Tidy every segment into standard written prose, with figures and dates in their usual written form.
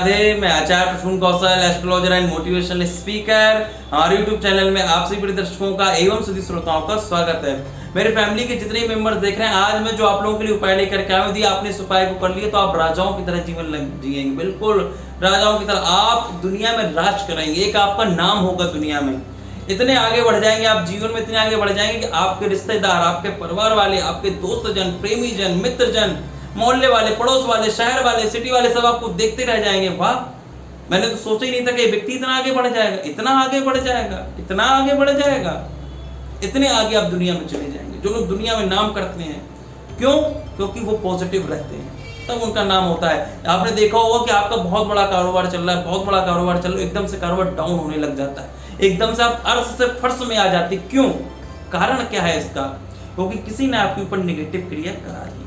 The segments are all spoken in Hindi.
राधे। मैं आचार्य प्रसून कौशल, एस्ट्रोलॉजर एंड मोटिवेशनल स्पीकर। हमारे यूट्यूब चैनल में आप सभी प्रिय दर्शकों का एवं सभी श्रोताओं का स्वागत है। मेरे फैमिली के जितने मेंबर्स देख रहे हैं, आज मैं जो आप लोगों के लिए उपाय लेकर के आया हूं, यदि आपने इस उपाय को कर लिया तो आप राजाओं की तरह जीवन जिएंगे। बिल्कुल राजाओं की तरह आप दुनिया में राज करेंगे। एक आपका नाम होगा दुनिया में। इतने आगे बढ़ जाएंगे आप जीवन में, इतने आगे बढ़ जाएंगे कि आपके रिश्तेदार, आपके परिवार वाले, आपके दोस्त जन, प्रेमी जन, मित्र जन, मोहल्ले वाले, पड़ोस वाले, शहर वाले, सिटी वाले सब आपको देखते रह जाएंगे। वाह, मैंने तो सोचा ही नहीं था कि व्यक्ति इतना आगे बढ़ जाएगा, इतना आगे बढ़ जाएगा, इतना आगे बढ़ जाएगा। इतने आगे आप दुनिया में चले जाएंगे। जो लोग दुनिया में नाम करते हैं, क्यों? क्योंकि वो पॉजिटिव रहते हैं, तब उनका नाम होता है। आपने देखा होगा कि आपका बहुत बड़ा कारोबार चल रहा है, बहुत बड़ा कारोबार चल रहा है, एकदम से कारोबार डाउन होने लग जाता है, एकदम से आप अर्थ से फर्श में आ जाते। क्यों? कारण क्या है इसका? क्योंकि किसी ने आपके ऊपर नेगेटिव क्रिया करा दी।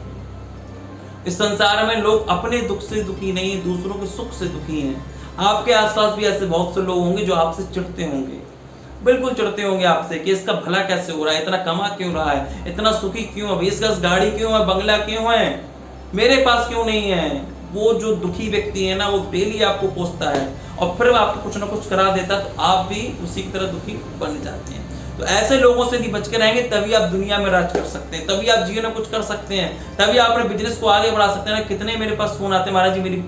इस संसार में लोग अपने दुख से दुखी नहीं, दूसरों के सुख से दुखी हैं। आपके आसपास भी ऐसे बहुत से लोग होंगे जो आपसे चिढ़ते होंगे, बिल्कुल चिढ़ते होंगे आपसे कि इसका भला कैसे हो रहा है, इतना कमा क्यों रहा है, इतना सुखी क्यों है, 20 गाड़ी क्यों है, बंगला क्यों है, मेरे पास क्यों नहीं है। वो जो दुखी व्यक्ति है ना, वो डेली आपको कोसता है और फिर आपको कुछ ना कुछ करा देता, तो आप भी उसी की तरह दुखी बन जाते हैं। तो ऐसे लोगों से भी बच के रहेंगे, तभी आप दुनिया में राज कर सकते हैं, तभी आप जीवन में कुछ कर सकते हैं, तभी आप अपने बिजनेस को आगे बढ़ा सकते हैं। कितने मेरे पास फोन आते हैं, महाराज जी मेरी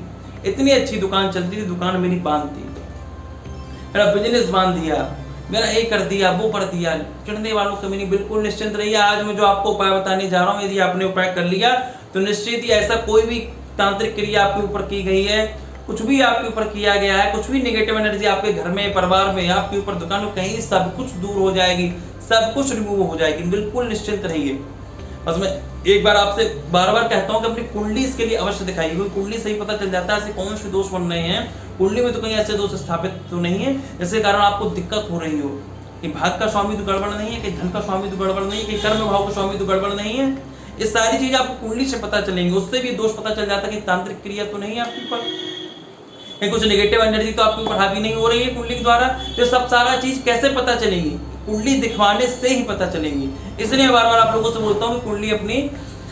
इतनी अच्छी दुकान चलती थी, दुकान मेरी बांध दी, मेरा बिजनेस बांध दिया, मेरा ये कर दिया, वो कर दिया। चिढ़ने वालों कमी नहीं, बिल्कुल निश्चिंत रहिए। आज मैं जो आपको उपाय बताने जा रहा हूँ, यदि आपने उपाय कर लिया तो निश्चित ही ऐसा कोई भी तांत्रिक क्रिया आपके ऊपर की गई है, कुछ भी आपके ऊपर किया गया है, कुछ भी नेगेटिव एनर्जी आपके घर में, परिवार में, आपके ऊपर, दुकान में, कहीं सब कुछ दूर हो जाएगी, सब कुछ रिमूव हो जाएगी। बिल्कुल निश्चिंत रहिए। बस मैं एक बार आपसे बार बार कहता हूं कि अपनी कुंडली इसके लिए अवश्य दिखाइए, क्योंकि कुंडली से ही पता चल जाता है ऐसे कौन से दोष बन रहे हैं। कुंडली में तो कहीं ऐसे दोष स्थापित तो नहीं है जिसके कारण आपको दिक्कत हो रही हो, कि भाग का स्वामी तो गड़बड़ नहीं है, कि धन का स्वामी तो गड़बड़ नहीं है, कि कर्म भाव का स्वामी तो गड़बड़ नहीं है। ये सारी चीजें आपको कुंडली से पता चलेंगी, उससे भी दोष पता चल जाता है कि तांत्रिक क्रिया तो नहीं है आपके ऊपर, कुछ नेगेटिव एनर्जी तो आपके ऊपर हावी नहीं हो रही है कुंडली के द्वारा। तो सब सारा चीज कैसे पता चलेंगी? कुंडली दिखवाने से ही पता चलेंगी। इसलिए बार बार आप लोगों से बोलता हूँ कि कुंडली अपनी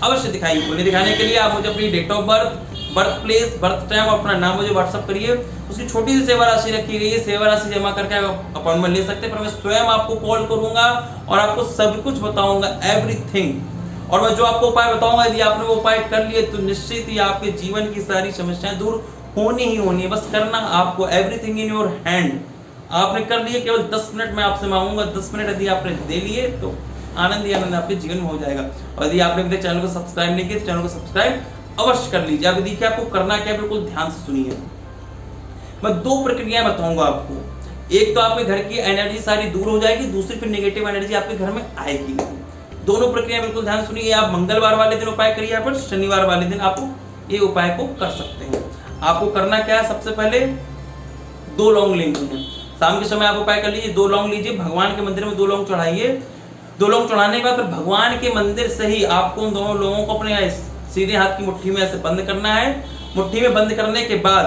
अवश्य दिखाइए। कुंडली दिखाने के लिए आप मुझे अपनी date of birth, birth place, birth time और अपना नाम मुझे व्हाट्सअप करिए। उसकी छोटी सी सेवा राशि रखी गई है, सेवा राशि जमा करके आप अपॉइंटमेंट ले सकते हैं। पर मैं स्वयं आपको कॉल करूंगा और आपको सब कुछ बताऊंगा, एवरीथिंग। और मैं जो आपको उपाय बताऊंगा, यदि आपने वो उपाय कर लिए तो निश्चित ही आपके जीवन की सारी समस्याएं दूर होनी ही होनी है। बस करना आपको, एवरीथिंग इन योर हैंड। आपने कर लिए, केवल 10 मिनट मैं आपसे मांगूंगा। 10 मिनट यदि आपने दे लिए तो आनंद ही आनंद आपके जीवन में हो जाएगा। और यदि आपने अपने चैनल को सब्सक्राइब नहीं किया तो चैनल को सब्सक्राइब अवश्य कर लीजिए। अब देखिए आपको करना क्या है, बिल्कुल ध्यान से सुनिए। मैं 2 प्रक्रियाएं बताऊंगा आपको। एक तो आपके घर की एनर्जी सारी दूर हो जाएगी, दूसरी फिर नेगेटिव एनर्जी आपके घर में आएगी। दोनों प्रक्रिया बिल्कुल ध्यान सुनिए। आप मंगलवार वाले दिन उपाय करिए, या फिर शनिवार वाले दिन आप ये उपाय को कर सकते हैं। आपको करना क्या है? सबसे पहले 2 लौंग लेनी है। शाम के समय आप उपाय कर लीजिए, 2 लौंग लीजिए, भगवान के मंदिर में 2 लौंग चढ़ाइए। 2 लौंग चढ़ाने के बाद फिर भगवान के मंदिर से ही आपको उन दोनों लोगों को अपने सीधे हाथ की मुट्ठी में ऐसे बंद करना है। मुट्ठी में बंद करने के बाद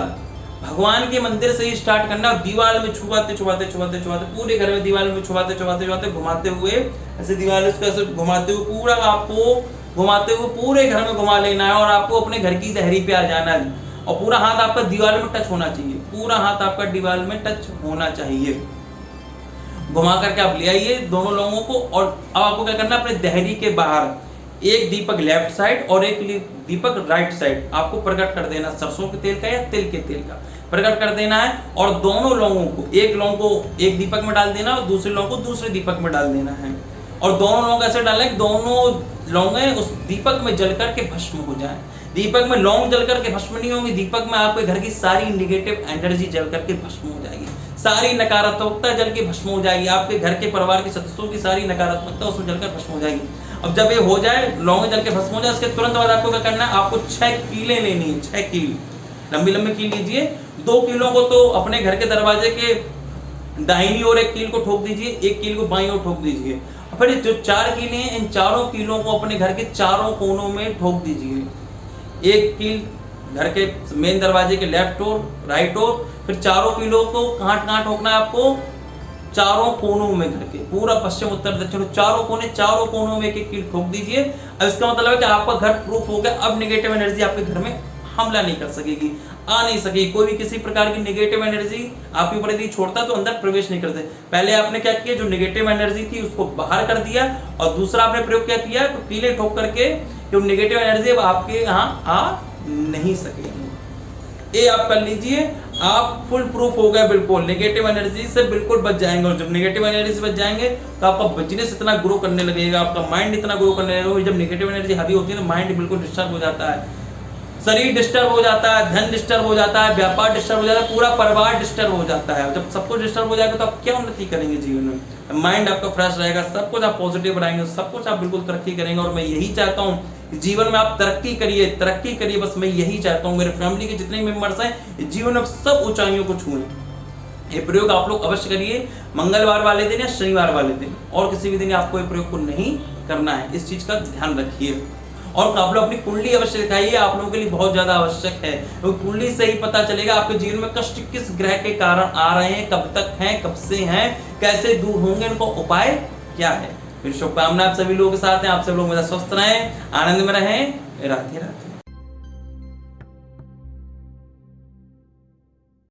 भगवान के मंदिर से ही स्टार्ट करना, दीवार में छुआते छुआते छुआते छुआते, पूरे घर में दीवार में छुआते छुआते छुआते, घुमाते हुए ऐसे दीवार को ऐसे घुमाते हुए, पूरा आपको घुमाते हुए पूरे घर में घुमा लेना है। और आपको अपने घर की दहरी पे आ जाना है और पूरा हाथ आपका दीवार में टच होना चाहिए, पूरा हाथ आपका दीवार में टच होना चाहिए। घुमा करके आप ले आइए दोनों लोगों को। और अब आपको क्या करना है, अपने दहरी के बाहर एक दीपक लेफ्ट साइड और एक दीपक राइट साइड आपको प्रकट कर देना। सरसों के तेल का या तिल के तेल का प्रकट कर देना है। और दोनों लौंगों को, एक लौंग को एक दीपक में डाल देना और दूसरे लौंग को दूसरे दीपक में डाल देना है। और दोनों लौंग ऐसे डालें कि दोनों लौंगे उस दीपक में जल करके भस्म हो जाए। दीपक में लौंग जल करके भस्म नहीं होंगी, दीपक में आपके घर की सारी नेगेटिव एनर्जी जल करके भस्म हो जाएगी, सारी नकारात्मकता जल के भस्म हो जाएगी। आपके घर के परिवार के सदस्यों की सारी नकारात्मकता उसमें जलकर भस्म हो जाएगी। अब जब ये हो जाए, लौंग जल के भस्म हो जाए, उसके तुरंत बाद आपको क्या करना है, आपको 6 कीलें लेनी है। 6 कील, लंबी लंबी कील लीजिए। 2 कीलों को तो अपने घर के दरवाजे के दाहिनी ओर एक कील को ठोक दीजिए, एक कील को बाईं ओर ठोक दीजिए। फिर जो 4 कीलें हैं, इन चारों कीलों को अपने घर के चारों कोनों में ठोक दीजिए। एक कील घर के मेन दरवाजे के लेफ्ट ओर, राइट ओर। फिर चारों कीलों को कहाँ ठोकना है आपको? चारों कोनों में, घर के पूरा पश्चिम उत्तर दक्षिण चारों कोनों में एक एक कील ठोक दीजिए। अब इसका मतलब है कि आपका घर प्रूफ हो गया। अब नेगेटिव एनर्जी आपके घर में हमला नहीं कर सकेगी, आ नहीं सकेगी। कोई भी किसी प्रकार की नेगेटिव एनर्जी आपके ऊपर यदि छोड़ता तो अंदर प्रवेश नहीं करते। पहले आपने क्या किया, जो नेगेटिव एनर्जी थी उसको बाहर कर दिया, और दूसरा आपने प्रयोग क्या किया, तो कीले ठोक करके जो नेगेटिव एनर्जी अब आपके यहाँ आ नहीं सकेगी। ये आप कर लीजिए, आप फुल प्रूफ हो गए, बिल्कुल नेगेटिव एनर्जी से बिल्कुल बच जाएंगे। और जब नेगेटिव एनर्जी से बच जाएंगे तो आपका बिजनेस इतना ग्रो करने लगेगा, आपका माइंड इतना ग्रो करने लगेगा। जब नेगेटिव एनर्जी हावी होती है तो माइंड बिल्कुल डिस्टर्ब हो जाता है, शरीर डिस्टर्ब हो जाता है, धन डिस्टर्ब हो जाता है, व्यापार डिस्टर्ब हो जाता है, पूरा परिवार डिस्टर्ब हो जाता है। जब सब कुछ डिस्टर्ब हो जाएगा तो आप क्या उन्नति करेंगे जीवन में। माइंड आपका फ्रेश रहेगा, सब कुछ आप पॉजिटिव बनाएंगे, सब कुछ आप बिल्कुल तरक्की करेंगे। और मैं यही चाहता हूँ जीवन में आप तरक्की करिए, तरक्की करिए, बस मैं यही चाहता हूँ। मेरे फैमिली के जितने मेंबर्स हैं जीवन में सब ऊंचाइयों को छुएं। ये प्रयोग आप लोग अवश्य करिए, मंगलवार वाले दिन या शनिवार वाले दिन, और किसी भी दिन आपको ये प्रयोग को नहीं करना है। इस चीज का ध्यान रखिए। और आप लोग अपनी कुंडली अवश्य दिखाइए, आप लोगों के लिए बहुत ज्यादा आवश्यक है। तो कुंडली से ही पता चलेगा आपके जीवन में कष्ट किस ग्रह के कारण आ रहे हैं, कब तक हैं, कब से हैं, कैसे दूर होंगे, उनको उपाय क्या है। मेरी शुभकामना आप सभी लोगों के साथ है। आप सब लोग मेरा स्वस्थ रहें, आनंद में रहें। राधे राधे।